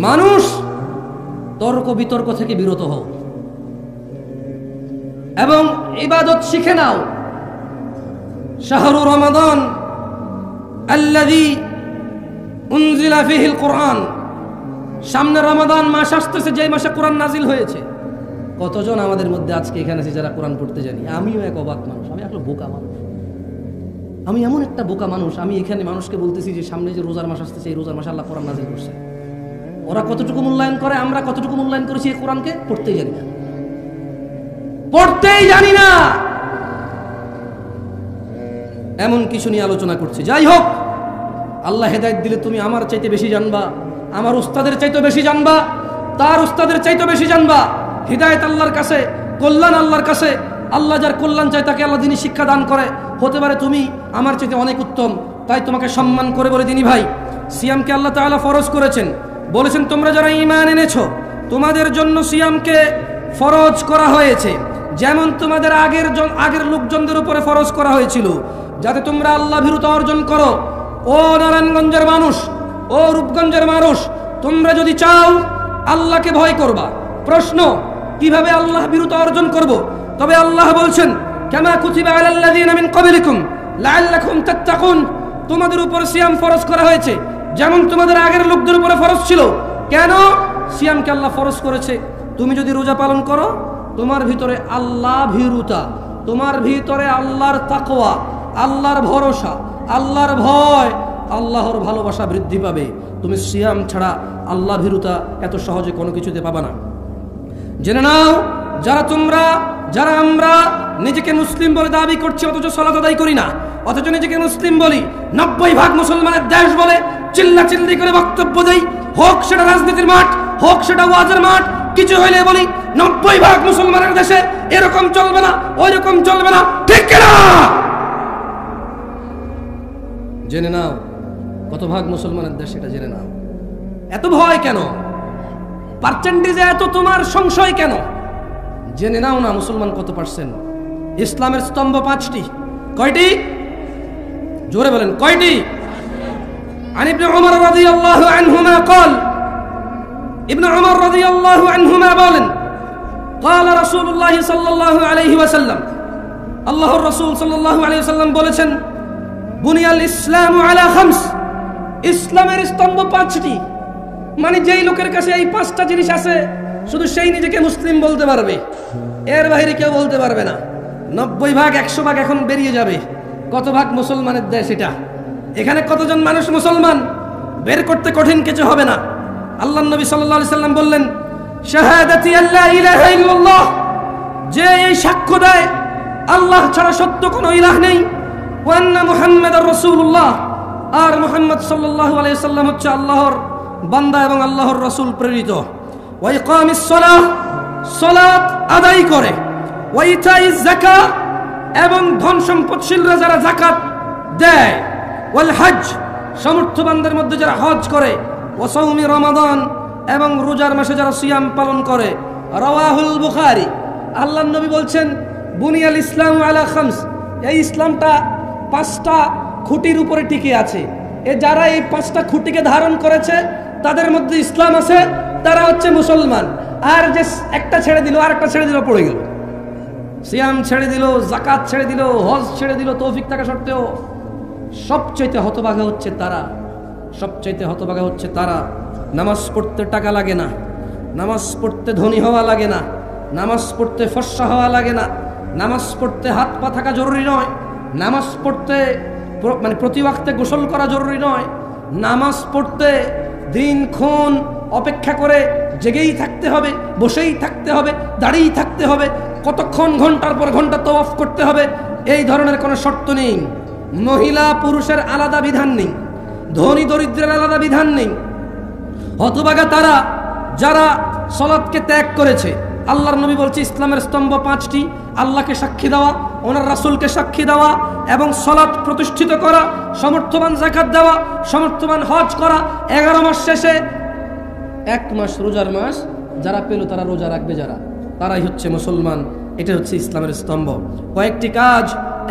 মানুষ তর্ক বিতর্ক থেকে বিরত হও এবং ইবাদত শিখে নাও। শাহরু রমাদান আল্লাযী উনজিলা ফীহিল কুরআন, সামনে রমাদান মাস আসতেছে, যে মাসে কোরআন নাজিল হয়েছে। কতজন আমাদের মধ্যে আজকে এখানে আছে যারা কোরআন পড়তে জানি? আমিও এক অবাক মানুষ, আমি একটা বোকা মানুষ, আমি এমন একটা বোকা মানুষ। আমি এখানে মানুষকে বলতেছি যে সামনে যে রোজার মাস আসতেছে, এই রোজার মাসে আল্লাহ কোরআন নাজিল করছে। ওরা কতটুকু মূল্যায়ন করে, আমরা কতটুকু মূল্যায়ন করেছি এই কোরআনকে? পড়তেই জানি না, পড়তেই জানি না, এমন কিছু নিয়ে আলোচনা করছি। যাই হোক, আল্লাহ হেদায়েত দিলে তুমি আমার চাইতে বেশি জানবা, আমার উস্তাদের চাইতে বেশি জানবা, তার উস্তাদের চাইতে বেশি জানবা। হিদায়েত আল্লাহর কাছে, কল্যাণ আল্লাহর কাছে। আল্লাহ যার কল্যাণ চায় তাকে আল্লাহ দিনী শিক্ষা দান করে। হতে পারে তুমি আমার চাইতে অনেক উত্তম, তাই তোমাকে সম্মান করে বলে দিনী ভাই, সিয়ামকে আল্লাহ তাআলা ফরজ করেছেন। বলেছেন তোমরা যারা ঈমান এনেছো তোমাদের জন্য সিয়ামকে ফরজ করা হয়েছে, যেমন তোমাদের আগের লোকজনদের উপরে ফরজ করা হয়েছিল, যাতে তোমরা আল্লাহ ভীরুতা অর্জন করো। ও নারায়ণগঞ্জের মানুষ, ও রূপগঞ্জের মানুষ, তোমরা যদি চাও আল্লাহকে ভয় করবা। প্রশ্ন, কিভাবে আল্লাহ ভীরুতা অর্জন করব? তবে আল্লাহ বলছেন কামা কুতিবা আলাল্লাযিনা মিন ক্বাবলিকুম লাআল্লাকুম তাত্তাকুন, তোমাদের উপর সিয়াম ফরজ করা হয়েছে যেমন তোমাদের আগের লোকদের উপরে ফরজ ছিল। কেন সিয়ামকে আল্লাহ ফরজ করেছে? তুমি যদি রোজা পালন করো, তোমার ভিতরে আল্লাহ ভীরুতা, তোমার ভিতরে আল্লাহর তাকওয়া, আল্লাহর ভরসা, আল্লাহর ভয়, আল্লাহর ভালোবাসা বৃদ্ধি পাবে। তুমি সিয়াম ছাড়া আল্লাহ ভীরুতা এত সহজে কোনো কিছুতে পাবা না। জেনে নাও, যারা আমরা নিজেকে মুসলিম বলে দাবি করছি অথচ সালাত আদায় করি না, অথচ নিজেকে মুসলিম বলি, 90% মুসলমানের দেশ বলে চিল্লাচিল্লি করে বক্তব্য দেই, হোক সেটা রাজনীতির মাঠ, হোক সেটা ওয়াজের মাঠ, কিছু হইলে বলি 90% মুসলমানের দেশে এরকম চলবে না, ওই রকম চলবে না, ঠিক কিনা? জেনে নাও কত ভাগ মুসলমানের দেশ, এটা জেনে নাও। এত ভয় কেন? পার্সেন্টেজে এত তোমার সংশয় কেন? জেনে নাও না মুসলমান কত পার্সেন্ট। ইসলামের স্তম্ভ 5টি। কয়টি? জোরে বলেন, কয়টি? عن ابن عمر رضي الله عنهما قال, ابن عمر رضي الله عنهما বলেন, قال رسول الله صلى الله عليه وسلم, আল্লাহর রাসূল সাল্লাল্লাহু আলাইহি ওয়াসাল্লাম বলেছেন, বুনিয়াল ইসলামু আলা খামস, ইসলামের স্তম্ভ 5টি। মানে যেই লোকের কাছে এই 5টা জিনিস আছে শুধু সেই নিজেকে মুসলিম বলতে পারবে, এর বাইরে কেউ বলতে পারবে না। 90% 100% এখন বেরিয়ে যাবে। কত ভাগ মুসলমানের দেশ এটা? এখানে কতজন মানুষ মুসলমান? বের করতে কঠিন কিছু হবে না। আল্লাহর নবী সাল্লাল্লাহু আলাইহি সাল্লাম বললেন, শাহাদাতি আল্লা ইলাহা ইল্লাল্লাহ, যে এই সাক্ষ্য দেয় আল্লাহ ছাড়া সত্য কোনো ইলাহ নেই, ওয়া আন্না মুহাম্মাদার রাসূলুল্লাহ, আর মুহাম্মদ সাল্লাল্লাহু আলাইহি সাল্লাম হচ্ছে আল্লাহর বান্দা এবং আল্লাহর রাসূল প্রেরিত। ওয়া ইকামিস সালাহ, সালাত আদায় করে। ওয়া ইতাইজ যাকাত, এবং ধন সম্পদশীলরা যারা যাকাত দেয়। ওয়াল হজ, সমর্থবানদের মধ্যে যারা হজ করে। ওয়া সাওমি রমাদান, এবং রোজার মাসে যারা সিয়াম পালন করে। রাওয়াহুল বুখারী। আল্লাহর নবী বলছেন, বুনিয়াল ইসলামু আলা খামস, এই ইসলামটা 5টা খুঁটির উপরে টিকে আছে। যারা এই 5টা খুঁটিকে ধারণ করেছে তাদের মধ্যে ইসলাম আছে, তারা হচ্ছে মুসলমান। আর যে একটা ছেড়ে দিল, আর একটা ছেড়ে দিল, পড়ে গেল। সিয়াম ছেড়ে দিল, যাকাত ছেড়ে দিল, হজ ছেড়ে দিল, তৌফিক থাকা সত্ত্বেও, সবচাইতে হতভাগা হচ্ছে তারা, সবচাইতে হতভাগা হচ্ছে তারা। নামাজ পড়তে টাকা লাগে না, নামাজ পড়তে ধনী হওয়া লাগে না, নামাজ পড়তে ফর্সা হওয়া লাগে না, নামাজ পড়তে হাত পা থাকা জরুরি নয়, নামাজ পড়তে মানে প্রতি ওয়াক্তে গোসল করা জরুরি নয়, নামাজ পড়তে দিনক্ষণ অপেক্ষা করে জেগেই থাকতে হবে, বসেই থাকতে হবে, দাঁড়িয়েই থাকতে হবে, কতক্ষণ ঘন্টার পর ঘন্টা তওয়াফ করতে হবে, এই ধরনের কোনো শর্ত নেই। মহিলা পুরুষের আলাদা বিধান নেই, ধনী দরিদ্রের আলাদা বিধান নেই। হতভাগা তারা যারা সালাতকে ত্যাগ করেছে। আল্লাহর নবী বলছে ইসলামের স্তম্ভ 5টি, আল্লাহকে সাক্ষী দেওয়া, ওনার রাসূলকে সাক্ষী দেওয়া এবং সালাত প্রতিষ্ঠিত করা, সমর্থবান যাকাত দেওয়া, সমর্থবান হজ করা। 11 মাস শেষে 1 মাস রোজার মাস যারা পেল তারা রোজা রাখবে, তারাই হচ্ছে মুসলমান। এটা হচ্ছে ইসলামের স্তম্ভ। কয়েকটি কাজ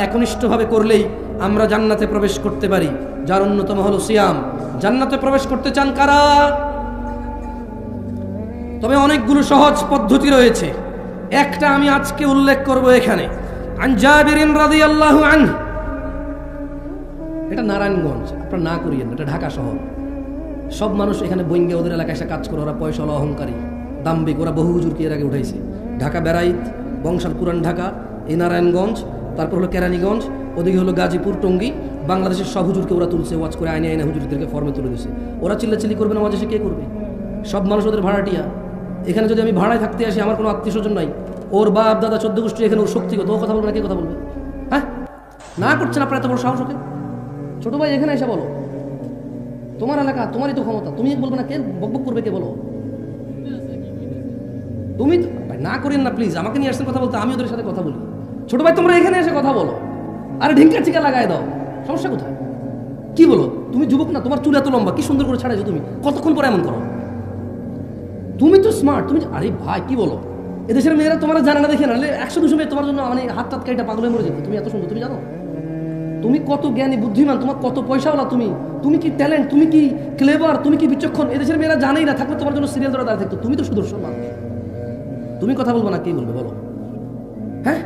একনিষ্ঠভাবে করলেই আমরা জান্নাতে প্রবেশ করতে পারি, যার অন্যতম হলো সিয়াম। জান্নাতে প্রবেশ করতে চান কারা? অনেকগুলো সহজ পদ্ধতি রয়েছে, একটা আমি আজকে উল্লেখ করব এখানে। আন জাবির রাদিয়াল্লাহু আনহু, এটা নারায়ণগঞ্জ, আপনারা না করিয়েন, এটা ঢাকা শহর। সব মানুষ এখানে বইঙ্গে ওদের এলাকায় এসে কাজ করে, ওরা পয়সাওয়ালা, অহংকারী, দাম্ভিক, ওরা বহু হুজুরকে এর আগে উঠাইছে। ঢাকা বেড়াইত, বংশাল, পুরান ঢাকা, এই নারায়ণগঞ্জ, তারপর হলো কেরানীগঞ্জ, ওদিকে হলো গাজীপুর, টঙ্গী, বাংলাদেশের সব হুজুরকে ওরা তুলছে, ওয়াজ করে আইনে আইনে হুজুরদেরকে ফর্মে তুলে দিচ্ছে। ওরা চিল্লাচিল্লি করবে না, ওয়াজ এসে কে করবে? সব মানুষ ওদের ভাড়াটিয়া। এখানে যদি আমি ভাড়ায় থাকতে আসি, আমার কোনো আত্মীয় স্বজন নাই, ওর বাপ দাদা 14 গোষ্ঠী এখানে, ওর শক্তিগত, ও কথা বলবে না, কে কথা বলবে? হ্যাঁ, না করছেন আপনার এত বড় সাহস ওকে? ছোট ভাই এখানে এসে বলো, তোমার এলাকা, তোমারই তো ক্ষমতা, তুমি বলবে না, কে বকবক করবে, কে বলো? তুমি ভাই না করেন না প্লিজ, আমাকে নিয়ে আসছেন কথা বলতে, আমি ওদের সাথে কথা বলি। ছোট ভাই তোমরা এখানে এসে কথা বলো, আরে ঢিঙ্কা চিকা লাগাই দাও, সমস্যা কোথায়? কি বলো? তুমি যুবক না, তোমার চুল এত লম্বা, কি সুন্দর করে ছাড়াইছো তুমি, কতক্ষণ পরে এমন করো? তুমি তো স্মার্ট, তুমি, আরে ভাই কি বলো? এদেশের মেয়েরা তোমার জানা না, দেখে না 100-200 মেয়ে তোমার জন্য মানে হাত টাত কাইটা পাগল হয়ে মরে যেত। তুমি এত সুন্দর, তুমি জানো তুমি কত জ্ঞানী বুদ্ধিমান, তোমার কত পয়সাওয়ালা, তুমি কি ট্যালেন্ট, তুমি কি ক্লেভার, তুমি কি বিচক্ষণ, এদেশের মেয়েরা জানেই না, থাকলে তোমার জন্য সিরিয়াল ধরে দাঁড়িয়ে থাকতো। তুমি তো সুদর্শন মানুষ, তুমি কথা বলবো না, কে বলবে বলো? হ্যাঁ,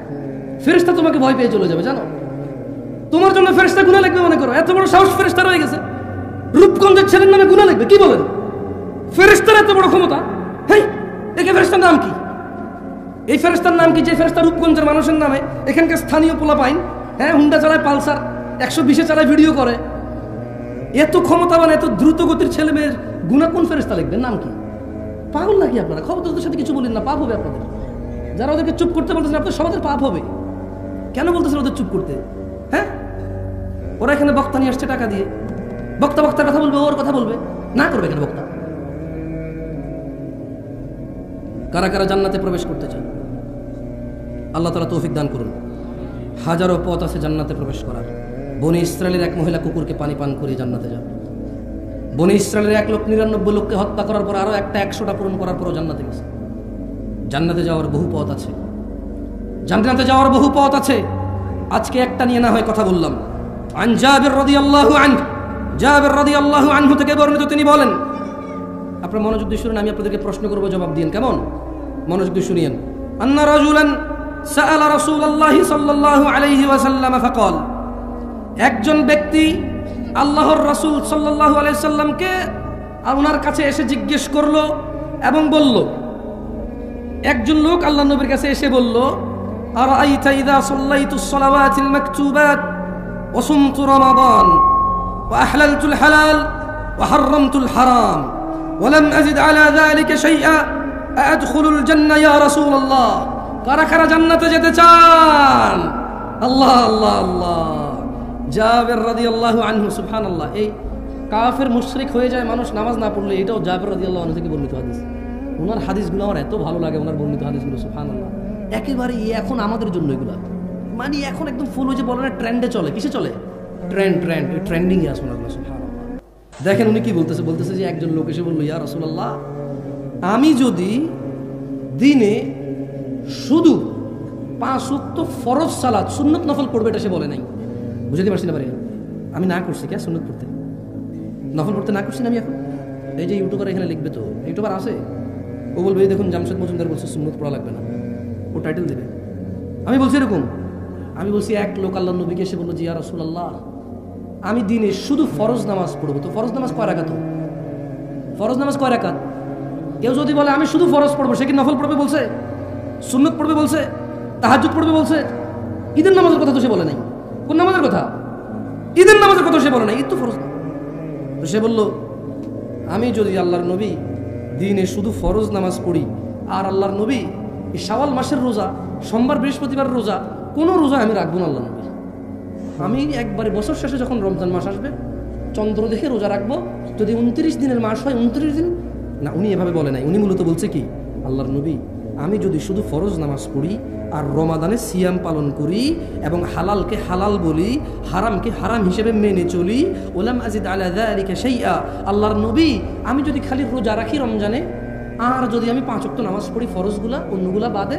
ফেরেশতা তোমাকে ভয় পেয়ে চলে যাবে, জানো? তোমার জন্য ফেরেশতা গুনাহ লিখবে মনে করো, এত বড় সাহস ফেরেশতা রয়ে গেছে, রূপগঞ্জের ছেলের নামে গুনাহ লিখবে, কি বলেন? ফেরেশতার এত বড় ক্ষমতা? হ্যাঁ, এই ফেরেশতার নাম কি? এই ফেরেশতার নাম কি যে ফেরেশতা রূপগঞ্জের মানুষের নামে, এখানকার স্থানীয় পোলা পাইন, হ্যাঁ, হুন্ডা চালায়, পালসার 120-এ চালায়, ভিডিও করে, এত ক্ষমতাবান, এত দ্রুত গতির ছেলে মেয়ের গুনাহ কোন ফেরেশতা লিখবেন? নাম কি? পাগল নাকি আপনারা? খবরদার সাথে কিছু বলেন না, পাপ হবে আপনাদের। যারা ওদেরকে চুপ করতে বলতেছেন, আপনাদের সবাদের পাপ হবে। কেন বলতেছেন ওদের চুপ করতে? হ্যাঁ, ওরা এখানে বক্তা নিয়ে আসছে টাকা দিয়ে, বক্তার কথা বলবে, ওর কথা বলবে, না করবে কেন বক্তা? কারা কারা জান্নাতে প্রবেশ করতে চান? আল্লাহ তাআলা তৌফিক দান করুন। হাজারো পথ আছে জান্নাতে প্রবেশ করার। বনি ইসরায়েলের এক মহিলা কুকুরকে পানি পান করিয়ে জান্নাতে যাবে। বনি ইসরায়েলের 1 লোক 99 লোককে হত্যা করার পর আরো একটা 100টা পূরণ করার পরও জান্নাতে গেছে। জান্নাতে যাওয়ার বহু পথ আছে, জান্নাতে যাওয়ার বহু পথ আছে। আজকে একটা নিয়ে না হয় কথা বললাম। আন জাবির রাদিয়াল্লাহু আনহু, জাবির রাদিয়াল্লাহু আনহু থেকে বর্ণিত, তিনি বলেন, আপনারা মনোযোগ দিয়ে শুনুন, আমি আপনাদেরকে প্রশ্ন করব, জবাব দিন, কেমন? মনোযোগ দিয়ে শুনিয়েন। আন্না রাজুলান সাআলা রাসূলুল্লাহ সাল্লাল্লাহু আলাইহি ওয়াসাল্লাম ফাকাল, একজন ব্যক্তি আল্লাহর রাসূল সাল্লাল্লাহু আলাইহি সাল্লামকে ওনার কাছে এসে জিজ্ঞেস করলো এবং বলল, একজন লোক আল্লাহর নবীর কাছে এসে বলল, আরাআইতা ইযা সাল্লাইতুস সালাওয়াতিল মাকতুবাত ওয়া সুমতু রমাদান ওয়া আহলালতুল হালাল ওয়া হাররামতুল হারাম ওয়া লাম আযিদ আলা যালিকা শাইআ আদখুলুল জান্নাহ ইয়া রাসূলুল্লাহ। কারা কারা জান্নাতে যেতে চান? আল্লাহ আল্লাহ আল্লাহ। জাবির রাদিয়াল্লাহু আনহু, সুবহানাল্লাহ। এই কাফের মুশরিক হয়ে যায় মানুষ নামাজ না পড়লে, এটাও জাবির রাদিয়াল্লাহু আনহু থেকে বর্ণিত হাদিস। ওনার হাদিসগুলো আমার এত ভালো লাগে, ওনার বর্ণিত হাদিসগুলো, সুবহানাল্লাহ। একেবারে এখন আমাদের জন্য এগুলা, মানে এখন একদম ফুল হয়ে যে বলে না, ট্রেন্ডে চলে। কিসে চলে? ট্রেন্ডিং এ আছে ওনাগুলো, সুবহানাল্লাহ। দেখেন উনি কি বলতেছে যে একজন লোক এসে বলল, ইয়া রাসূলুল্লাহ, আমি যদি দিনে শুধু 5 ওয়াক্ত ফরজ সালাত, সুন্নত নফল পড়বে, এটা সে বলে নাই। বুঝতে পারছি না? পারি আমি না করছি কে সুন্নত পড়তে, নফল পড়তে না করছি না আমি এখন? এই যে ইউটিউবার এখানে লিখবে, তো ইউটিউবার আছে, ও বলবে এই দেখুন জামশেদ মজুমদার বলছে সুন্নত পড়া লাগবে না, ও টাইটেল দেবে। আমি বলছি এরকম, আমি বলছি এক লোক আল্লাহর নবীকে এসে বললো, জি ইয়া রাসূলুল্লাহ, আমি দিনে শুধু ফরজ নামাজ পড়বো, তো ফরজ নামাজ কয় রাকাত? ফরজ নামাজ কয় রাকাত? কেউ যদি বলে আমি শুধু ফরজ পড়বো, সে কি নফল পড়বে বলছে? সুন্নত পড়বে বলছে? তাহাজ্জুদ পড়বে বলছে? ঈদের নামাজের কথা তো সে বলে নাই। কোন নামাজের কথা? ঈদের নামাজের কথা সে বলে নাই, ঈদ তো ফরজ। তো সে বলল, আমি যদি আল্লাহর নবী দিনে শুধু ফরজ নামাজ পড়ি, আর আল্লাহর নবী এই শাওয়াল মাসের রোজা, সোমবার বৃহস্পতিবার রোজা, কোনো রোজা আমি রাখবো না আল্লাহর নবী। আমি একবারে বছর শেষে যখন রমজান মাস আসবে, চন্দ্র দেখে রোজা রাখবো। যদি 29 দিনের মাস হয়, 29 দিন না। উনি এভাবে বলে নাই, উনি মূলত বলছে কি, আল্লাহর নবী, আমি যদি শুধু ফরজ নামাজ পড়ি আর রমাদানে সিয়াম পালন করি এবং হালালকে হালাল বলি, হারামকে হারাম হিসেবে মেনে চলি, ওলাম আজিদ আলা যালিকা শাইআ, আল্লাহর নবী, আমি যদি খালি রোজা রাখি রমজানে, আর যদি আমি 5 ওয়াক্ত নামাজ পড়ি ফরজগুলা, অন্যগুলা বাদে,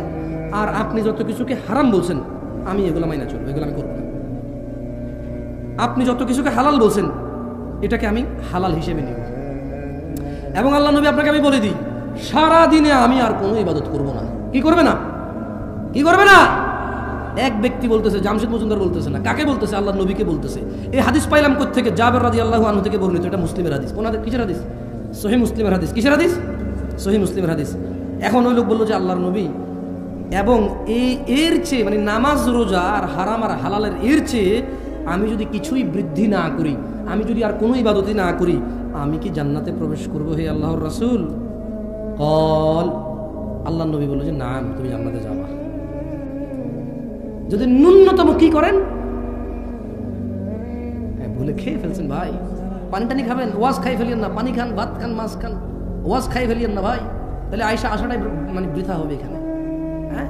আর আপনি যত কিছুকে হারাম বলছেন আমি এগুলা মাইনা চলবো, এগুলো আমি করবো না। আপনি যত কিছুকে হালাল বলছেন এটাকে আমি হালাল হিসেবে নিব। এবং আল্লাহ নবী, আপনাকে আমি বলে দিই, সারা দিনে আমি আর কোনো ইবাদত করব না। কি করবে না? কি করবে না? এক ব্যক্তি বলতেছে, জামশেদ মজুমদার বলতেছে না, কাকে বলতেছে? আল্লাহর নবীকে বলতেছে। এই হাদিস পাইলাম কোত্থেকে? জাবের রাদিয়াল্লাহু আনহু থেকে বর্ণিত। এটা মুসলিমের হাদিস। কোন হাদিস? কিসের হাদিস? সহিহ মুসলিমের হাদিস। কিসের হাদিস? সহিহ মুসলিমের হাদিস। এখন ওই লোক বললো যে আল্লাহর নবী, এবং এর চেয়ে মানে নামাজ রোজা আর হারাম আর হালালের এর চেয়ে আমি যদি কিছুই বৃদ্ধি না করি, আমি যদি আর কোনো ইবাদতই না করি, আমি কি জান্নাতে প্রবেশ করব হে আল্লাহর রাসূল? কল, আল্লাহর নবী বলল যে না, তুমি জান্নাতে যাবা যদি ন্যূনতম কি করেন। ভুলে খেয়ে ফেলছেন ভাই, পানি টানি খাবেন, ওয়াজ খাই ফেলিয়েন না, পানি খান, ভাত খান, মাছ খান, ওয়াজ খাই ফেলিয়েন না ভাই, তাহলে আয়সা আসাটাই মানে বৃথা হবে এখানে। হ্যাঁ,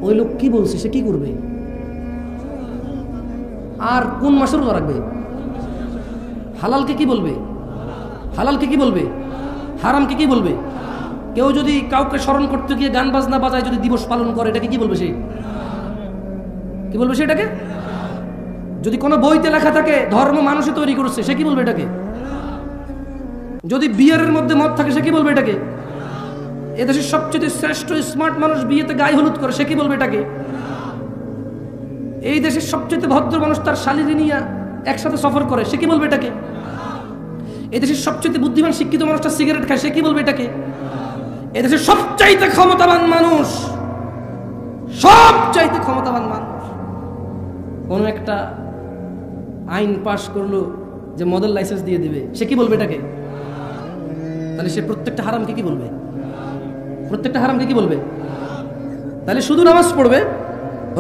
ওই লোক কি বলছে, সে কি করবে? আর কোন মাসে রোজা রাখবে? হালালকে কি বলবে? হালালকে কি বলবে? হারামকে কি বলবে? কেউ যদি কাউকে স্মরণ করতে গিয়ে গান বাজনা বাজায় যদি দিবস পালন করে, এটাকে কি বলবে? সে কি বলবে? সেটাকে যদি কোনো বইতে লেখা থাকে ধর্ম মানুষে তৈরি করছে, সে কি বলবে এটাকে? যদি বিয়ারের মধ্যে মদ থাকে, সে কি বলবে এটাকে? এদেশের সবচেয়ে শ্রেষ্ঠ স্মার্ট মানুষ বিয়েতে গায়ে হলুদ করে, সে কি বলবে এটাকে? এই দেশের সবচেয়ে ভদ্র মানুষ তার শালীনি নিয়ে একসাথে সফর করে, সে কি বলবে এটাকে? এই দেশের সবচেয়ে বুদ্ধিমান শিক্ষিত মানুষটা সিগারেট খায়, সে কি বলবে এটাকে? এদেশের সবচাইতে ক্ষমতাবান মানুষ, সবচাইতে ক্ষমতাবান মানুষ কোন একটা আইন পাশ করলো যে মডেল লাইসেন্স দিয়ে দিবে, সে কি বলবে এটাকে? তাহলে সে প্রত্যেকটা হারামকে কি বলবে? প্রত্যেকটা হারামকে কি বলবে? তাহলে শুধু নামাজ পড়বে,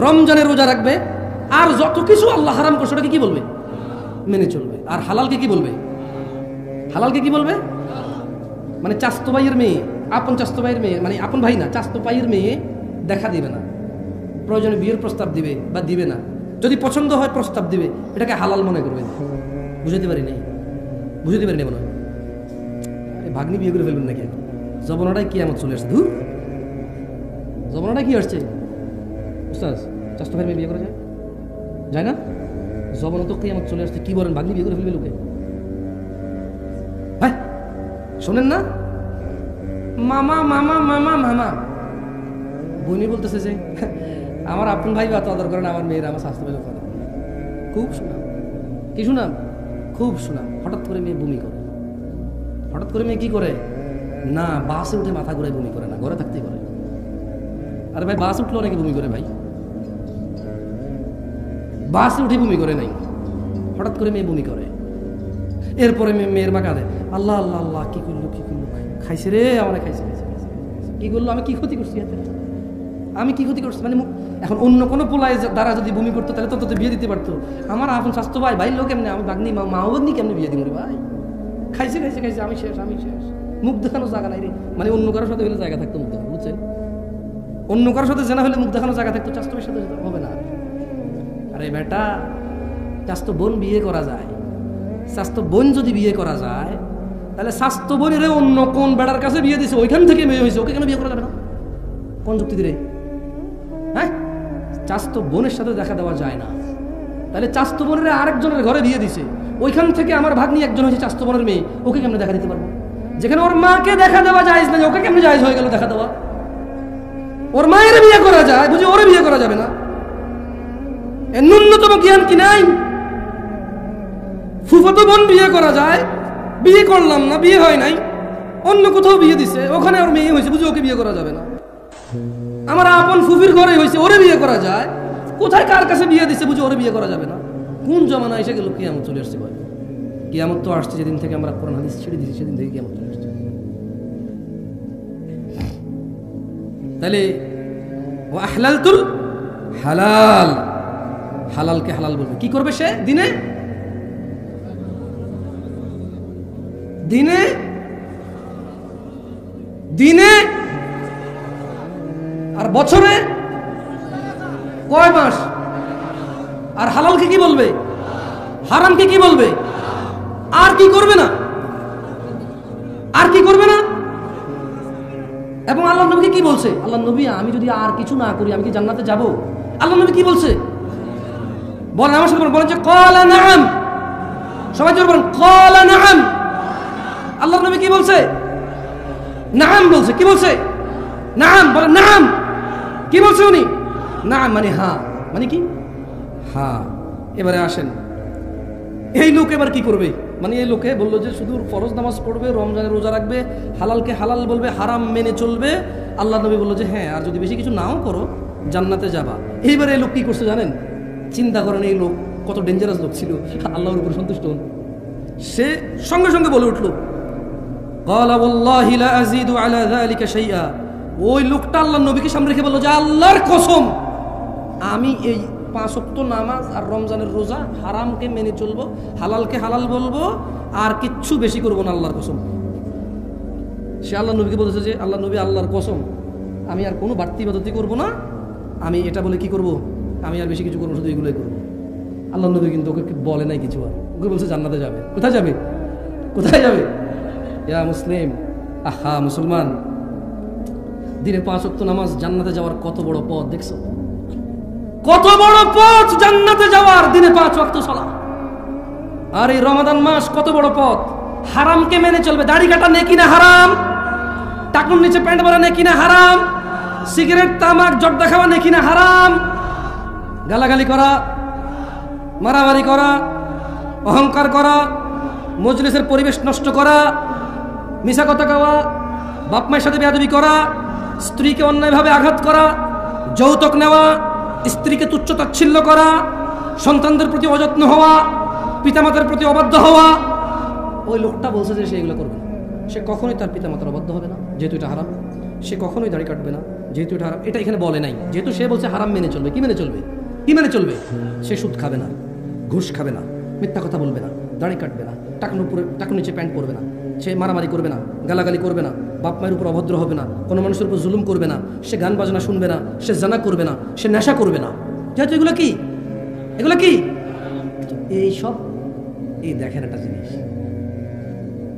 রমজানের রোজা রাখবে, আর যত কিছু আল্লাহ হারাম করছে ওটাকে কি বলবে? মেনে চলবে। আর হালালকে কি বলবে? হালালকে কি বলবে? মানে চাস্তো ভাইয়ের মেয়ে, আপন চাস্তো ভাইয়ের মেয়ে, মানে আপন ভাই না, চাস্তো ভাইয়ের মেয়ে দেখা দিবে না, প্রয়োজনে বিয়ের প্রস্তাব দিবে বা দিবে না, যদি পছন্দ হয় প্রস্তাব দিবে, এটাকে হালাল মনে করবে। বুঝাতে পারি নাই, বুঝাতে পারি নাই মনে হয়। ভাগ্নি বিয়ে করে ফেলবেন নাকি? জবনাটাই কিয়ামত চলে আসছে। ধুর, জবনাটাই কি আসছে? উস্তাদ, চাস্তো ভাইয়ের মেয়ে বিয়ে করা যায়? যায় না? জবনা তো কিয়ামত চলে আসছে, কি বলেন? ভাগ্নি বিয়ে করে ফেলবে লোকে? হ্যাঁ, শোনেন না, মামা মামা মামা মামা বইনি বলতেছে যে আমার আপন ভাই বা আদর করেন, আমার মেয়েরা আমার স্বাস্থ্য ভাই আদর, খুব শোনাম। কি শোনাম? খুব শোনাম। হঠাৎ করে মেয়ে বমি করে। হঠাৎ করে মেয়ে কি করে? না, বাসে উঠে মাথা ঘুরে বমি করে না, ঘরে থাকতেই করে। আরে ভাই, বাস উঠলে অনেকে বমি করে ভাই, বাসে উঠে বমি করে নাই, হঠাৎ করে মেয়ে বমি করে। এরপরে মেয়ের মা কাঁদে, আল্লাহ আল্লাহ আল্লাহ, কি করলো কি করলো, খাইছে রে আমার, খাইছে কি করলো, আমি কি ক্ষতি করছি, আমি কি ক্ষতি করছি? মানে এখন অন্য কোনো পোলায় দ্বারা যদি বমি করতো তাহলে তো তোদের বিয়ে দিতে পারতো। আমার আপন স্বাস্থ্য ভাই, ভাই লোক কেমনি, আমি বাগনি মা বাগনি কেমনি বিয়ে দিব রে ভাই? খাইছে খাইছে খাইছে, আমি শেষ, আমি শেষ। মুখ দেখানো জায়গা নাই রে, মানে অন্য কারোর সাথে হলে জায়গা থাকতো মুখ দেখানো, বুঝছেন? অন্য কারোর সাথে জেনা হলে মুখ দেখানো জায়গা থাকতো, স্বাস্থ্য ভাইয়ের সাথে হবে না। আরে বেটা, স্বাস্থ্য বোন বিয়ে করা যায়, স্বাস্থ্য বোন যদি বিয়ে করা যায়, তাহলে স্বাস্থ্য বোনের অন্য কোন বেড়ার কাছে বিয়ে দিছে, ওইখান থেকে মেয়ে হয়েছে, ওকে কেন বিয়ে করা যাবে না? কোন যুক্তি দিলে? হ্যাঁ, চাস্তো বোনের সাথে দেখা দেওয়া যায় না, তাহলে চাস্তো বোনের আরেকজনের ঘরে বিয়ে দিছে, ওইখান থেকে আমার ভাগ্নি একজন হয়েছে চাস্তো বোনের মেয়ে, ওকে কেমনে দেখা দিতে পারবো? যেখানে ওর মাকে দেখা দেওয়া যায় না, ওকে কেমনে জায়েজ হয়ে গেল দেখা দেওয়া? ওর মায়ের বিয়ে করা যায়, বুঝি ওরে বিয়ে করা যাবে না? এর ন্যূনতম জ্ঞান কি নাই? ফুফাতো বোন বিয়ে করা যায়, বিয়ে করলাম না, বিয়ে হয় নাই, অন্য কোথাও বিয়ে দিছে, ওখানে ওর মেয়ে হয়েছে, বুঝি ওকে বিয়ে করা যাবে না? আমার আপন ফুফির ঘরে হয়েছে, ওরে বিয়ে করা যায়, কোথায় কার কাছে বিয়ে দিছে, বুঝি ওরে বিয়ে করা যাবে না? কোন জমানা এসে গেল? কিয়ামত চলে আসছে ভাই। কিয়ামত তো আসছে যেদিন থেকে আমরা কোরআন হাদিস ছেড়ে দিয়েছি, সেদিন থেকে কিয়ামত চলে আসছে। তাহলে ও আহলালতুল হালাল, হালালকে হালাল বলবে। কি করবে সে? দিনে দিনে দিনে আর বছরে কয় মাস? আর হালালকে কি বলবে? হারামকে কি বলবে? আর কি করবে না? আর কি করবে না? এবং আল্লাহ নবীকে কি বলছে? আল্লাহ নবী, আমি যদি আর কিছু না করি আমি কি জান্নাতে যাব? আল্লাহ নবী কি বলছে বলেন আমার সাথে, বলেন যে ক্বালা নাআম। সবাই জোরে বলেন ক্বালা নাআম। আল্লাহ নাম বলছে। কি বলছে? নাম। বলে নাম। কি বলছে উনি? নাম মানে হ্যাঁ, মানে কি? হ্যাঁ। এবারে আসেন, এই লোক এবার কি করবে? মানে এই লোকে বললো যে শুধু ফরজ নামাজ পড়বে, রমজানের রোজা রাখবে, হালালকে হালাল বলবে, হারাম মেনে চলবে। আল্লাহ নবী বললো যে হ্যাঁ, আর যদি বেশি কিছু নাও করো জান্নাতে যাবা। এইবার এই লোক কি করছে জানেন? চিন্তা করেন এই লোক কত ডেঞ্জারাস লোক ছিল, আল্লাহর উপর সন্তুষ্ট হন। সে সঙ্গে সঙ্গে বলে উঠলো, ক্বালা ওয়াল্লাহি লা আযীদু আলা যালিকা শাইআ। ওই লোকটা আল্লাহর নবীকে সামনে রেখে বলল যে আল্লাহর কসম, আমি এই 5 ওয়াক্ত নামাজ আর রমজানের রোজা, হারামকে মেনে চলবো, হালালকে হালাল বলবো, আর কিচ্ছু বেশি করবো না, আল্লাহর কসম। সে আল্লাহ নবীকে বলেছে যে আল্লাহ নবী, আল্লাহর কসম আমি আর কোনো বাড়তি ইবাদতি করবো না, আমি এটা বলে কি করব, আমি আর বেশি কিছু করবো, শুধু এগুলোই করবো। আল্লাহ নবী কিন্তু ওকে বলে নাই কিছু, আর ওকে বলছে জান্নাতে যাবে। কোথায় যাবে? কোথায় যাবে? ইয়া মুসলিম, আহা মুসলমান, দিনে 5 ওয়াক্ত নামাজ জান্নাতে যাওয়ার কত বড় পথ দেখছো? কত বড় পথ জান্নাতে যাওয়ার, দিনে 5 ওয়াক্ত সালাত। আর এই রমাদান মাস কত বড় পথ, হারামকে মেনে চলবে। দাড়ি কাটা নেকি না হারাম? টাকুর নিচে প্যান্ট পরা নেকি না হারাম? সিগারেট তামাক জর্দা খাওয়া নেকি না হারাম? গালাগালি করা, মারামারি করা, অহংকার করা, মজলিসের পরিবেশ নষ্ট করা, মিছা কথা কওয়া, বাপ মায়ের সাথে বেয়াদবি করা, স্ত্রীকে অন্যায়ভাবে আঘাত করা, যৌতুক নেওয়া, স্ত্রীকে তুচ্ছ-তাচ্ছিল্য করা, সন্তানদের প্রতি অযত্ন হওয়া, পিতামাতার প্রতি অবাধ্য হওয়া। ওই লোকটা বলছে যে সে এগুলো করবে না। সে কখনোই তার পিতামাতার অবাধ্য হবে না, যেহেতু এটা হারাম। সে কখনোই দাড়ি কাটবে না, যেহেতু এটা হারাম। এটা এখানে বলে নাই, যেহেতু সে বলছে হারাম মেনে চলবে। কি মেনে চলবে? কি মেনে চলবে? সে সুদ খাবে না, ঘুষ খাবে না, মিথ্যা কথা বলবে না, দাড়ি কাটবে না, টাকুর নিচে প্যান্ট পরবে না, সে মারামারি করবে না, গালাগালি করবে না, বাপ মায়ের উপর অভদ্র হবে না, কোনো মানুষের উপর জুলুম করবে না, সে গান বাজনা শুনবে না, সে জানা করবে না, সে নেশা করবে না। যেহেতু এগুলো কি, এগুলো কি, এই সব, এই দেখেন একটা জিনিস,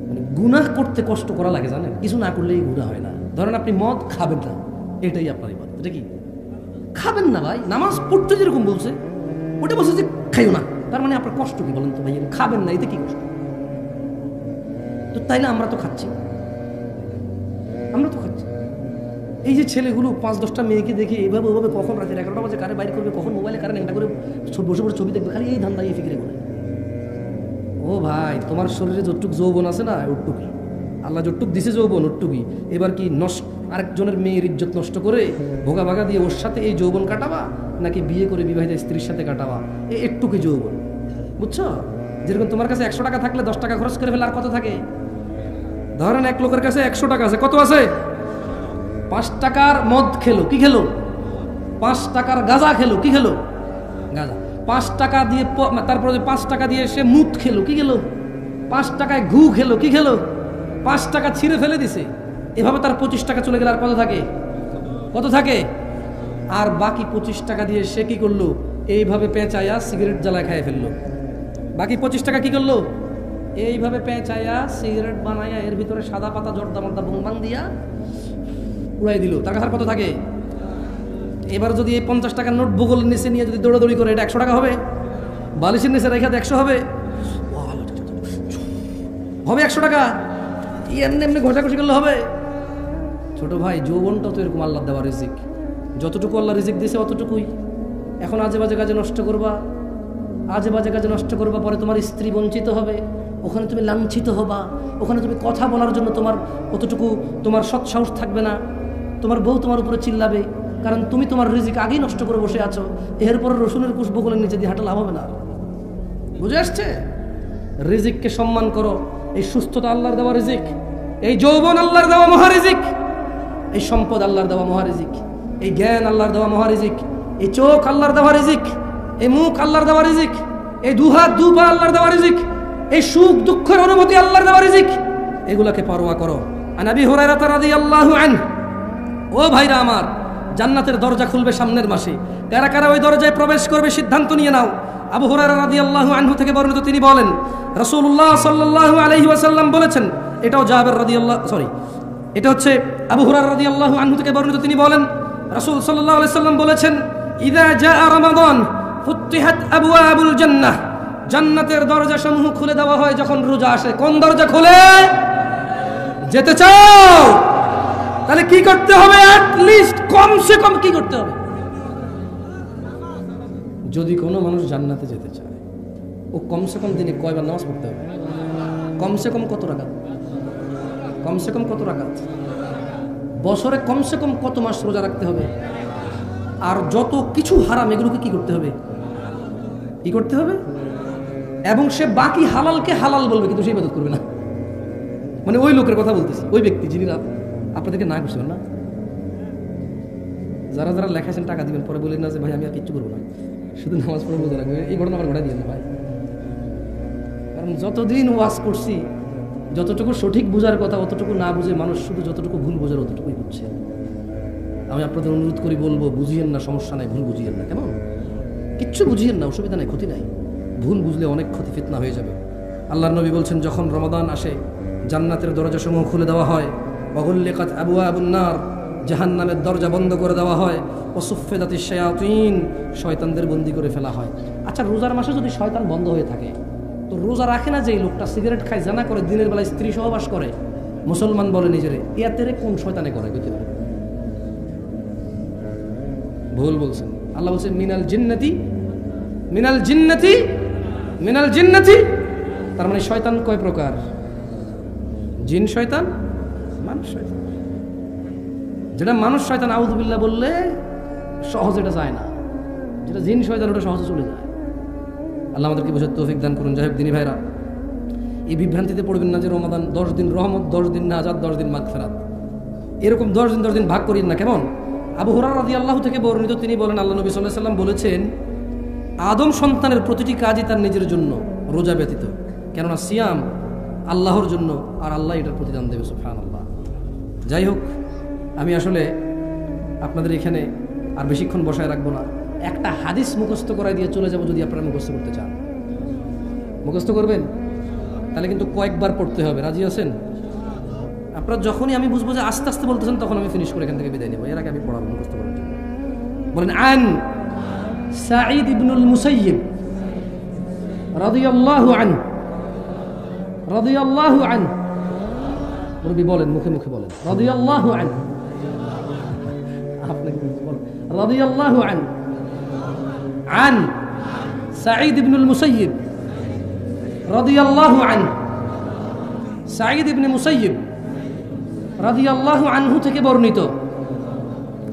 মানে গুনাহ করতে কষ্ট করা লাগে, জানেন? কিছু না করলেই গুনাহ হয় না। ধরেন আপনি মদ খাবেন না, এটাই আপনার ইবাদত। এটা কি? খাবেন না ভাই, নামাজ পড়তে যেরকম বলছে ওটা বলছে যে খাইও না, তার মানে আপনার কষ্ট কি বলেন তো ভাই? খাবেন না, এতে কি কষ্ট? তো তাইলে আমরা তো খাচ্ছি, আমরা তো খাচ্ছি। এই যে ছেলেগুলো 5-10টা মেয়েকে দেখে এইভাবে ওইভাবে, কখন রাতে 11টা বাজে কারে বাইর করবে, কখন মোবাইলে কারে একটা করে বসে বসে ছবি দেখবে, খালি এই ধান্দা, এই ফিকিরে করে। ও ভাই, তোমার শরীরে যতটুক যৌবন আছে না, ওটুকুই আল্লাহ যতটুক দিছে যৌবন, ওটুকুই। এবার কি আরেকজনের মেয়ের ইজ্জত নষ্ট করে ভোগা ভাগা দিয়ে ওর সাথে এই যৌবন কাটাবা, নাকি বিয়ে করে বিবাহিত স্ত্রীর সাথে কাটাবা? এই একটুকুই যৌবন, বুঝছো? যেরকম তোমার কাছে 100 টাকা থাকলে 10 টাকা খরচ করে ফেলে, আর কত থাকে? ধরেন এক লোকের কাছে 100 টাকা আছে, কত আছে? 5 টাকার মদ খেলো, কি খেলো? 5 টাকার গাঁজা খেলো, কি খেলো? গাঁজা। 5 টাকা দিয়ে, তারপরে 5 টাকা দিয়ে সে মুত খেলো, কি খেলো? 5 টাকায় ঘু খেলো, কি খেলো? 5 টাকা ছিঁড়ে ফেলে দিছে। এভাবে তার 25 টাকা চলে গেলে আর কত থাকে? কত থাকে? আর বাকি 25 টাকা দিয়ে সে কি করলো? এইভাবে পেঁচাইয়া সিগারেট জ্বালায় খাইয়ে ফেললো। বাকি 25 টাকা কি করলো? এইভাবে পেঁচাইয়া সিগারেট বানাইয়া এর ভিতরে সাদা পাতা জর্দা মর্দা বুংবাং দিয়া উড়াই দিল। তার কাছে কত থাকে? এবার যদি এই 50 টাকার নোট ভূগোলের নিচে নিয়ে যদি দৌড়াদৌড়ি করে, এটা 100 টাকা হবে? বালিশের নিচে রেখে 100 হবে? হবে 100 টাকা? এমনি এমনি ঘষাঘষি করলে হবে? ছোট ভাই, যৌবনটাও তো এরকম আল্লাহ দেওয়া রিজিক। যতটুকু আল্লাহ রিজিক দিয়েছে অতটুকুই। এখন আজে বাজে কাজে নষ্ট করবা, আজে বাজে কাজে নষ্ট করবা, পরে তোমার স্ত্রী বঞ্চিত হবে, ওখানে তুমি লাঞ্ছিত হবা, ওখানে তুমি কথা বলার জন্য তোমার অতটুকু তোমার সৎসাহস থাকবে না, তোমার বউ তোমার উপরে চিল্লাবে, কারণ তুমি তোমার রিজিক আগেই নষ্ট করে বসে আছো। এরপর রসুনের কুশ বগলের নিচে দিয়ে হাঁটা লাভ হবে না। বুঝে আসছে? রিজিককে সম্মান করো। এই সুস্থতা আল্লাহর দেওয়া রিজিক, এই যৌবন আল্লাহর দেওয়া মহারিজিক, এই সম্পদ আল্লাহর দেওয়া মহারিজিক, এই জ্ঞান আল্লাহর দেওয়া মহারিজিক, এই চোখ আল্লাহর দেওয়া রিজিক, এই মুখ আল্লাহর দেওয়া রিজিক, এই দুহাত দুপা আল্লাহর দেওয়া রিজিক, এই সুখ দুঃখের অনুভূতি আল্লাহর দেওয়া রিজিক। এগুলাকে পরোয়া করো। আন আবি হুরায়রা রাদিয়াল্লাহু আনহু, ও ভাইরা আমার, জান্নাতের দরজা খুলবে সামনের মাসে। কারা কারা ওই দরজায় প্রবেশ করবে সিদ্ধান্ত নিয়ে নাও। আবু হুরায়রা রাদিয়াল্লাহু আনহু থেকে বর্ণিত, তিনি বলেন রাসূলুল্লাহ সাল্লাল্লাহু আলাইহি ওয়াসাল্লাম বলেছেন, এটাও জাবের এটা হচ্ছে আবু হুরায়রা রাদিয়াল্লাহু আনহু থেকে বর্ণিত, তিনি বলেন রাসূল সাল্লাল্লাহু আলাইহি ওয়াসাল্লাম বলেছেন, ইযা জাআ রমাদান ফুতিহাত আবওয়াবুল জান্নাহ, জান্নাতের দরজাসমূহ খুলে দেওয়া হয় যখন রোজা আসে। কোন দরজা খোলে? যেতে চাও? তাহলে কি করতে হবে? অ্যাট লিস্ট কমসে কম কি করতে হবে? যদি কোনো মানুষ জান্নাতে যেতে চায়, ও কমসে কম দিনে কয়বার নামাজ পড়তে হবে? কমসে কম কত রাকাত? কমসে কম কত রাকাত? বছরে কমসে কম কত মাস রোজা রাখতে হবে? আর যত কিছু হারাম এগুলোকে কি করতে হবে? কি করতে হবে? এবং সে বাকি হালালকে হালাল বলবে, কিন্তু সে ইবাদত করবে না। মানে ওই লোকের কথা বলতেছি, ওই ব্যক্তি যিনি আপনাদেরকে না করছেন না। যারা যারা লেখাছেন টাকা দিবেন, পরে বলেন না যে ভাই আমি আর কিচ্ছু করবো না, শুধু নামাজ পড়ে রোজা রাখবে। এই ঘটনা আমার ঘটাই দিয়ে না ভাই। কারণ যতদিন ওয়াজ করছি, যতটুকু সঠিক বোঝার কথা অতটুকু না বুঝে মানুষ শুধু যতটুকু ভুল বোঝার অতটুকুই বুঝছে। আমি আপনাদের অনুরোধ করি, বলবো বুঝিয়েন না, সমস্যা নাই, ভুল বুঝিয়েন না। কেমন? কিচ্ছু বুঝিয়েন না, অসুবিধা নাই, ক্ষতি নাই। ভুল বুঝলে অনেক ক্ষতি, ফিতনা হয়ে যাবে। আল্লাহর নবী বলছেন, যখন রমাদান আসে জান্নাতের দরজাসমূহ খুলে দেওয়া হয়, ওয়াগুল্লিকাত আবওয়াবুন নার, জাহান্নামের দরজা বন্ধ করে দেওয়া হয়, ওয়াসুফফিদাতিশ শায়াতিন, শয়তানদের বন্দী করে ফেলা হয়। আচ্ছা, রোজার মাসে যদি শয়তান বন্ধ হয়ে থাকে, তো রোজা রাখে না যেই লোকটা, সিগারেট খায়, জানা করে, দিনের বেলায় স্ত্রী সহবাস করে, মুসলমান বলে নিজেরে, ইয়াতেরে কোন শয়তানে করে? কইতে পারে? ভুল বলছেন। আল্লাহ বলছেন মিনাল জিন্নাতি, মিনাল জিন্নাতি, মিনাল জিন্নাতি। তার মানে শয়তান কয় প্রকার? জিন শয়তান, মানুষ শয়তান। যেটা মানুষ শয়তান আউযুবিল্লাহ বললে সহজে এটা যায় না, যেটা জিন শয়তান ওটা সহজে চলে যায়। আল্লাহ আমাদেরকে বোঝার তৌফিক দান করুন। যাই হোক দিনী ভাইরা, এই বিভ্রান্তিতে পড়বেন না যে রমাদান 10 দিন রহমত, 10 দিন নাজাত, 10 দিন মাগফিরাত, এরকম 10 দিন ভাগ করিন না। কেমন? আবু হুরায়রা রাদিয়াল্লাহু থেকে বর্ণিত, তিনি বলেন আল্লাহ নবী সাল্লাল্লাহু আলাইহি ওয়াসাল্লাম বলেছেন, আদম সন্তানের প্রতিটি কাজই তার নিজের জন্য, রোজা ব্যতীত। কেননা সিয়াম আল্লাহর জন্য, আর আল্লাহ এটার প্রতিদান দেবে, সুবহানাল্লাহ। যাই হোক, আমি আসলে আপনাদের এখানে আর বেশিক্ষণ বসায় রাখবো না। একটা হাদিস মুখস্থ করাই দিয়ে চলে যাব, যদি আপনারা মুখস্থ করতে চান। মুখস্থ করবেন? তাহলে কিন্তু কয়েকবার পড়তে হবে। রাজি আছেন? আপনারা যখনই আমি বুঝবো যে আস্তে আস্তে বলতেছেন, তখন আমি ফিনিশ করে এখান থেকে বিদায় নেব। এর আগে আমি পড়াবো মুখস্থ করার জন্য। বলেন, আন সাঈদ ইবনুল মুসাইয়িব রাদিয়াল্লাহু আনহু, রাদিয়াল্লাহু আনহু। মুরব্বি বলেন, মুখে মুখে বলেন, রাদিয়াল্লাহু আনহু। আপনাকে বলেন, রাদিয়াল্লাহু আনহু। আন সাঈদ ইবনুল মুসাইয়িব রাদিয়াল্লাহু আনহু। সাঈদ ইবনে মুসাইয়িব রাদিয়াল্লাহু আনহু থেকে বর্ণিত,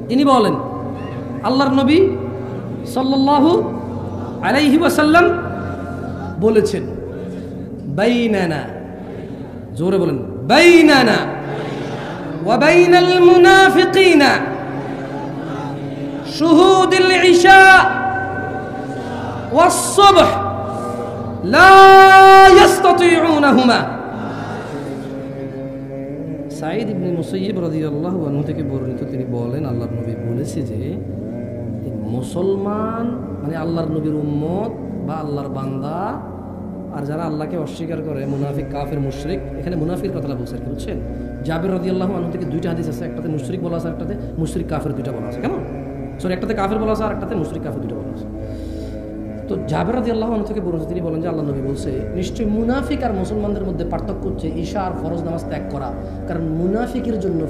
তিনি বলেন আল্লাহর নবী সাল্লাল্লাহু আলাইহি ওয়াসাল্লাম বলেছেন, বাইনানা, জোরে বলেন, বাইনানা ওয়া বাইনাল মুনাফিকিনা শুহুদুল ইশা ওয়াস সুবহ লা ইস্তাতিউনাহুমা। সাঈদ ইবনে মুসাইয়িব রাদিয়াল্লাহু আনহু থেকে বর্ণিত, তিনি বলেন আল্লাহর নবী বলেছে যে মুসলমান মানে আল্লাহর নবীর উম্মত বা আল্লাহর বান্দা, আর যারা আল্লাহকে অস্বীকার করে, মুনাফিক, কাফের, মুশরিক। এখানে মুনাফিকের কথাটা বলছে আর কি, বুঝছেন? জাবির রাদিয়াল্লাহু আনহু থেকে দুইটা হাদিস আছে, একটাতে মুশরিক বলা আছে, একটাতে মুশরিক কাফের দুইটা বলা আছে। কেমন? সরি, একটাতে কাফের বলা আছে আর একটাতে মুশরিক কাফের দুইটা বলা আছে। তো জাবির রাদিয়াল্লাহু আনহু থেকে বলেছে, তিনি বলেন যে আল্লাহ নবী বলছে, নিশ্চয়ই মুনাফিক আর মুসলমানদের মধ্যে পার্থক্য হচ্ছে ঈশা আর ফরজ নামাজ ত্যাগ করা। কারণ মুনাফিকের জন্য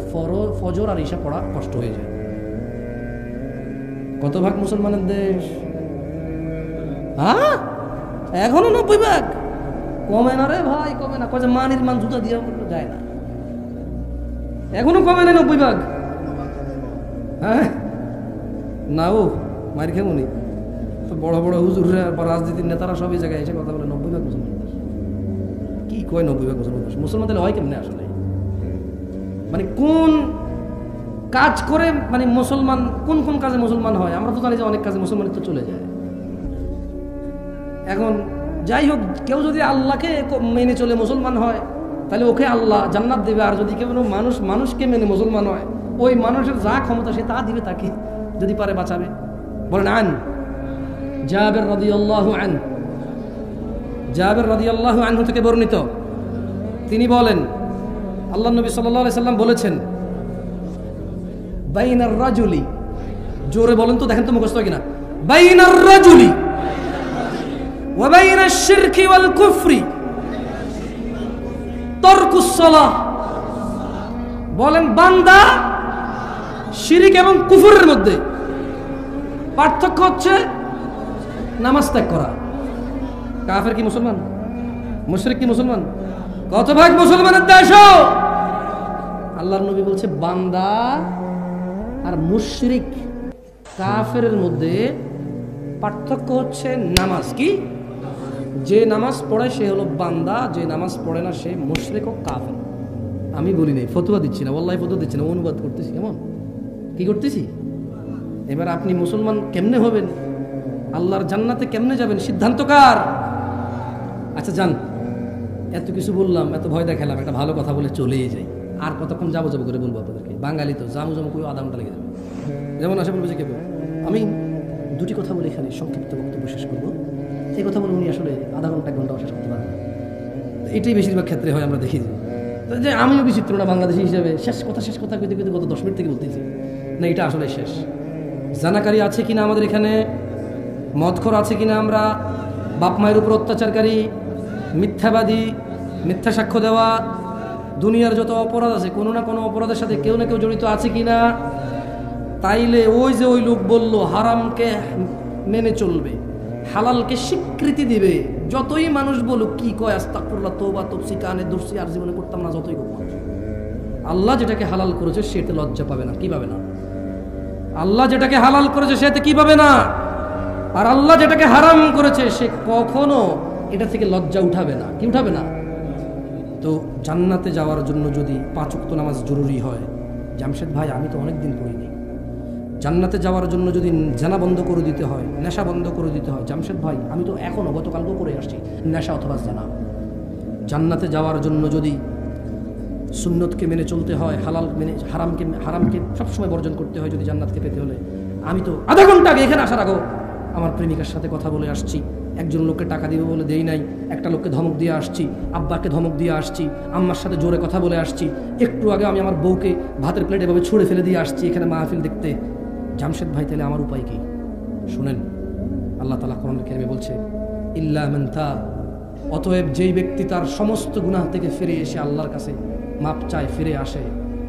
ফজর আর ঈশা পড়া কষ্ট হয়ে যায়। কত ভাগ মুসলমানের দেশ? হ্যাঁ, এখনো 90 ভাগ। কমে না রে ভাই, কমে না। কয়ে মানির মান জুতা দিয়ে যায় না, এখনো কমে না 90 ভাগ। হ্যাঁ না, ও মার খেমনি তো বড় বড় হুজুররা বা রাজনীতির নেতারা সব এই জায়গায় এসে কথা বলে 90 ভাগ মুসলমান দেশ। কি কয় 90 ভাগ মুসলমান দেশ? মুসলমান তাহলে হয় কেমনে আসলে? মানে কোন কাজ করে, মানে মুসলমান কোন কোন কাজে মুসলমান হয়? আমরা তো জানি যে অনেক কাজে মুসলমানিত্ব চলে যায়। এখন যাই হোক, কেউ যদি আল্লাহকে মেনে চলে মুসলমান হয়, তাহলে ওকে আল্লাহ জান্নাত দেবে। আর যদি কেউ মানুষকে মেনে মুসলমান হয়, ওই মানুষের যা ক্ষমতা সে তা দিবে তাকে, যদি পারে বাঁচাবে। বলেন, আন জাবির রাদিয়াল্লাহু আনহু, জাবির রাদিয়াল্লাহু আনহু থেকে বর্ণিত, তিনি বলেন আল্লাহর নবী সাল্লাল্লাহু আলাইহি সাল্লাম বলেছেন, বাইনার রাজুলি, জোরে বলেন তো, দেখেন তো মুখস্থ হয় কিনা, বাইনার রাজুলি ওয়া বাইনাশ শিরকি ওয়াল কুফরি তারকুস সালাহ। বলেন, বান্দা শিরিক এবং কুফরের মধ্যে পার্থক্য হচ্ছে নামাজ ত্যাগ করা। কাফের কি মুসলমান? মুশরিক কি মুসলমান? কত ভাগ মুসলমানের দেশ? আল্লাহর নবী বলছে বান্দা আর মুশরিক কাফেরের মধ্যে পার্থক্য হচ্ছে নামাজ। কি? যে নামাজ পড়ে সে হলো বান্দা, যে নামাজ পড়ে না সে মুশরিক ও কাফের। আমি বলি নাই, ফতোয়া দিচ্ছি না, ওয়াল্লাহি ফতোয়া দিচ্ছি না, অনুবাদ করতেছি। কেমন কি করতেছি? এবার আপনি মুসলমান কেমনে হবেন, আল্লাহর জান্নাতে কেমনে যাবেন, সিদ্ধান্ত কার? আচ্ছা যান, এত কিছু বললাম, এত ভয় দেখালাম, একটা ভালো কথা বলে চলেই যাই। আর কতক্ষণ যাবো যাবো করে বলবো আপনাদেরকে? বাঙালি তো জামু জামু করে আধা ঘন্টা লেগে যাবে। যেমন আসে বলবো যে কেউ, আমি দুটি কথা বলে এখানে সংক্ষিপ্ত বক্তব্য শেষ করবো। এই কথা বলে উনি আসলে আধা ঘন্টা এক ঘন্টা শেষ করতে পারেন। এটাই বেশিরভাগ ক্ষেত্রে হয়, আমরা দেখি যে আমিও বিচিত্র না বাংলাদেশি হিসেবে শেষ কথা কইতে কইতে গত 10 মিনিট থেকে বলতেছি না, এটা আসলে শেষ। জানাকারী আছে কিনা আমাদের এখানে, মদখোর আছে কিনা, আমরা বাপ মায়ের উপর অত্যাচারকারী, মিথ্যাবাদী, মিথ্যা সাক্ষ্য দেওয়া, দুনিয়ার যত অপরাধ আছে কোনো না কোনো অপরাধের সাথে কেউ না কেউ জড়িত আছে কিনা? তাইলে ওই যে ওই লোক বলল হারামকে মেনে চলবে, হালালকে স্বীকৃতি দিবে, যতই মানুষ বলুক কি কয় আস্তাগফিরুল্লাহ, তওবা তফসি কানে দর্শি আর জীবনে করতাম না, যতই করব, আল্লাহ যেটাকে হালাল করেছে সেটা লজ্জা পাবে না। কি পাবে না? আল্লাহ যেটাকে হালাল করেছে সেটা কি পাবে না? আর আল্লাহ যেটাকে হারাম করেছে সে কখনো এটা থেকে লজ্জা উঠাবে না। কি উঠাবে না? তো জান্নাতে যাওয়ার জন্য যদি 5 ওয়াক্ত নামাজ জরুরি হয়, জামশেদ ভাই আমি তো অনেকদিন পড়িনি। জান্নাতে যাওয়ার জন্য যদি জানা বন্ধ করে দিতে হয়, নেশা বন্ধ করে দিতে হয়, জামশেদ ভাই আমি তো এখনো গতকালকেও করে আসছি নেশা অথবা জানা। জান্নাতে যাওয়ার জন্য যদি সুন্নতকে মেনে চলতে হয়, হালাল মেনে হারামকে সবসময় বর্জন করতে হয় যদি জান্নাতকে পেতে হলে, আমি তো আধা ঘন্টা আগে এখানে আসার আগেও আমার প্রেমিকার সাথে কথা বলে আসছি, একজন লোককে টাকা দিবে বলে দেই নাই, একটা লোককে ধমক দিয়ে আসছি, আব্বাকে ধমক দিয়ে আসছি, আম্মার সাথে জোরে কথা বলে আসছি, একটু আগে আমি আমার বউকে ভাতের প্লেট এভাবে ছুঁড়ে ফেলে দিয়ে আসছি এখানে মাহফিল দেখতে। জামশেদ ভাই তাহলে আমার উপায় কি? শুনেন, আল্লাহ তাআলা কোরআনুল কারীমে বলছে ইল্লা মান তাব, অতএব যেই ব্যক্তি তার সমস্ত গুনাহ থেকে ফিরে এসে আল্লাহর কাছে মাপ চায়, ফিরে আসে,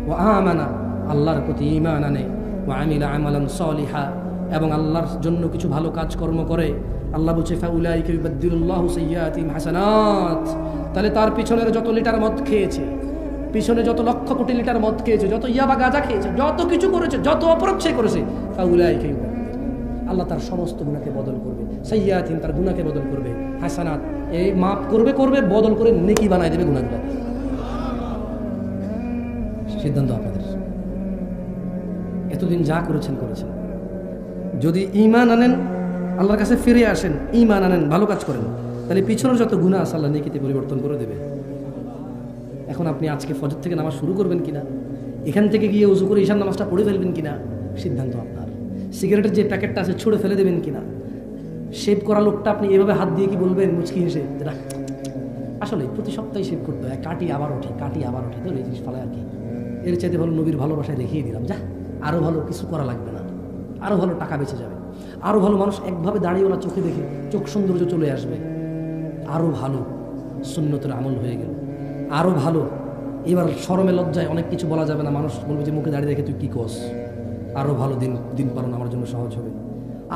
ওয়া আমানা, আল্লাহর প্রতি ঈমান আনে, ওয়া আমিলা আমালান সালিহা, এবং আল্লাহর জন্য কিছু ভালো কাজকর্ম করে। আল্লাহ বলছে ফাউলাইকা ইউবাদদিলুল্লাহু সাইয়্যাতিহিম হাসানাত, তাহলে তার পিছনের যত লিটার মদ খেয়েছে, পিছনে যত লক্ষ কোটি লিটার মদ খেয়েছে, যত ইয়াবা গাঁজা খেয়েছে, যত কিছু করেছে, যত অপরাধ সে করেছে, ফাউলাইকা ইউবাদদিল, আল্লাহ তার সমস্ত গুনাহকে বদল করবে, সাইয়্যাতিহিম, তার গুনাহকে বদল করবে, হাসানাত, এই মাফ করবে বদল করে নেকি বানায় দেবে গুনাহগুলো। সিদ্ধান্ত আপনাদের। এতদিন যা করেছেন যদি ঈমান আনেন, আল্লাহর কাছে ফিরে আসেন, ঈমান আনেন, ভালো কাজ করেন, তাহলে পিছনের যত গুনাহ আছে আল্লাহ নেকিতে পরিবর্তন করে দেবে। এখন আপনি আজকে ফজর থেকে নামাজ শুরু করবেন কিনা, এখান থেকে গিয়ে উযু করে ঈশার নামাজটা পড়ে ফেলবেন কিনা, সিদ্ধান্ত আপনার। সিগারেটের যে প্যাকেটটা আছে ছুঁড়ে ফেলে দেবেন কিনা, শেভ করা লোকটা আপনি এভাবে হাত দিয়ে কি বলবেন মুচকি হেসে, আসলে প্রতি সপ্তাহে শেভ করতে হয়, কাটি আবার ওঠে তো এই জিনিস ফালায় আর কি, এর চাইতে ভালো নবীর ভালোবাসায় দেখিয়ে দিলাম, যা আরো ভালো কিছু করা লাগবে না, আরো ভালো টাকা বেঁচে যাবে, আরো ভালো মানুষ একভাবে দাঁড়িয়েওয়ালা চোখে দেখে চোখ সৌন্দর্য চলে আসবে, আরো ভালো সুন্নতের আমল হয়ে গেল, আরো ভালো। এবার শরমে লজ্জায় অনেক কিছু বলা যাবে না, মানুষ বলবে যে মুখে দাঁড়িয়ে দেখে তুই কি কস, আরো ভালো দিন পালন আমার জন্য সহজ হবে,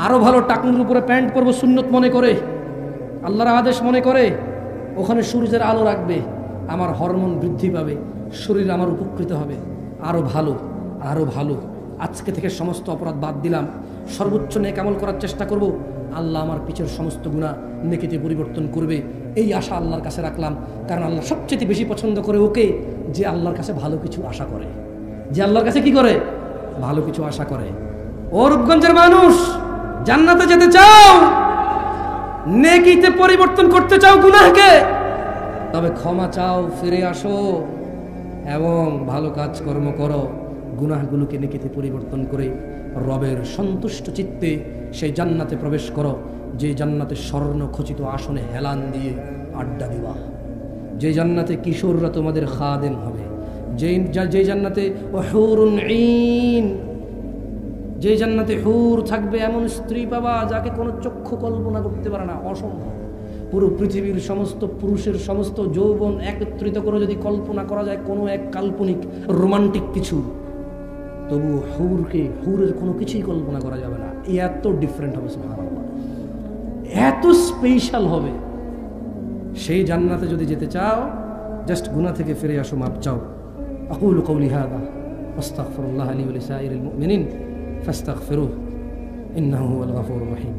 আরো ভালো টাকনুর উপরে প্যান্ট পরবো সুন্নত মনে করে, আল্লাহর আদেশ মনে করে, ওখানে সূর্যের আলো রাখবে, আমার হরমোন বৃদ্ধি পাবে, শরীর আমার উপকৃত হবে, আরো ভালো। আজকে থেকে সমস্ত অপরাধ বাদ দিলাম, সর্বোচ্চ নেক আমল করার চেষ্টা করব, আল্লাহ আমার পিছের সমস্ত গুনাহ নেকিতে পরিবর্তন করবে, এই আশা আল্লাহর কাছে রাখলাম। কারণ আল্লাহ সবচেয়ে বেশি পছন্দ করে ওকে যে আল্লাহর কাছে ভালো কিছু আশা করে, যে আল্লাহর কাছে কি করে, ভালো কিছু আশা করে। ও রূপগঞ্জের মানুষ, জান্নাতে যেতে চাও, নেকিতে পরিবর্তন করতে চাও গুনাহকে, তবে ক্ষমা চাও, ফিরে আসো এবং ভালো কাজকর্ম করো, গুনাহগুলোকে নেকিতে পরিবর্তন করে রবের সন্তুষ্ট চিত্তে সেই জান্নাতে প্রবেশ করো, যে জান্নাতে স্বর্ণ খচিত আসনে হেলান দিয়ে আড্ডা দিবা, যে জান্নাতে কিশোররা তোমাদের খাদেম হবে, যে জান্নাতে হুরুন ঈন, যে জান্নাতে হুর থাকবে, এমন স্ত্রী পাবা যাকে কোনো চক্ষু কল্পনা করতে পারে না, অসম্ভব। পুরো পৃথিবীর সমস্ত পুরুষের সমস্ত যৌবন একত্রিত করে যদি কল্পনা করা যায় কোনো এক কাল্পনিক রোমান্টিক কিছু, তবু হুরের কোনো কিছুই কল্পনা করা যাবে না, এত ডিফারেন্ট হবে সুবহানাল্লাহ, এত স্পেশাল হবে। সেই জান্নাতে যদি যেতে চাও, জাস্ট গুনাহ থেকে ফিরে আসো, মাপ চাও। আকুলু কওলি হাযা আস্তাগফিরুল্লাহ লি ওয়া লিসাইরিল মুমিনিন ফাস্তাগফিরুহু ইন্নাহু হুয়াল গফুরুর রহিম।